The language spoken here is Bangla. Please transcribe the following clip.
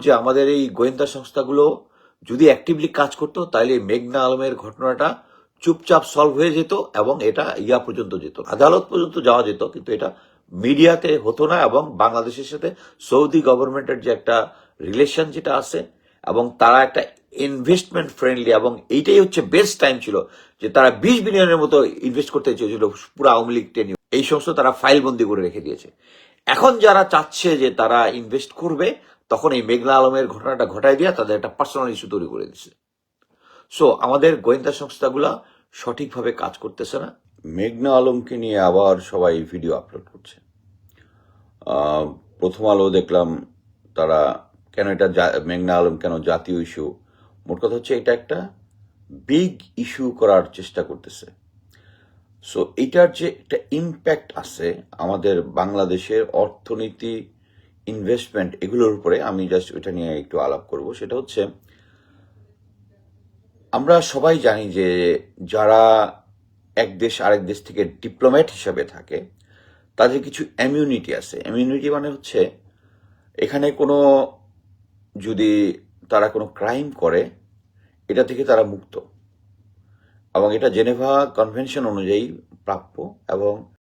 যে আমাদের এই গোয়েন্দা সংস্থাগুলো যদি অ্যাক্টিভলি কাজ করতো তাহলে মেঘনা আলমের ঘটনাটা চুপচাপ সলভ হয়ে যেত এবং এটা ইয়া পর্যন্ত যেত, আদালত পর্যন্ত যাওয়া যেত, কিন্তু এটা মিডিয়াতে হতো না। এবং বাংলাদেশের সাথে সৌদি গভর্নমেন্টের যে একটা রিলেশন যেটা আছে, এবং তারা একটা ইনভেস্টমেন্ট ফ্রেন্ডলি, এবং এইটাই হচ্ছে বেস্ট টাইম ছিল যে তারা 20 বিলিয়নের মতো ইনভেস্ট করতে চেয়েছিল পুরো আওয়ামী লীগ টেনিউর, এই সমস্ত তারা ফাইল বন্দি করে রেখে দিয়েছে। এখন যারা চাচ্ছে যে তারা ইনভেস্ট করবে, তখন এই মেঘনা আলমের ঘটনাটা ঘটায় দিয়ে তাদের একটা পার্সোনাল ইস্যু তৈরি করে দিচ্ছে। সো আমাদের গোয়েন্দা সংস্থাগুলা সঠিকভাবে কাজ করতেছে না। মেঘনা আলমকে নিয়ে আবার সবাই ভিডিও আপলোড করছে। প্রথম আলো দেখলাম তারা কেন এটা মেঘনা আলম কেন জাতীয় ইস্যু, মোট কথা হচ্ছে এটা একটা বিগ ইস্যু করার চেষ্টা করতেছে। সো এটার যে একটা ইম্প্যাক্ট আছে আমাদের বাংলাদেশের অর্থনীতি, ইনভেস্টমেন্ট, এগুলোর উপরে আমি জাস্ট ওইটা নিয়ে একটু আলাপ করব। সেটা হচ্ছে, আমরা সবাই জানি যে যারা এক দেশ আরেক দেশ থেকে ডিপ্লোম্যাট হিসাবে থাকে তাদের কিছু ইমিউনিটি আছে। ইমিউনিটি মানে হচ্ছে এখানে কোনো যদি তারা কোনো ক্রাইম করে এটা থেকে তারা মুক্ত, এবং এটা জেনেভা কনভেনশন অনুযায়ী প্রাপ্য। এবং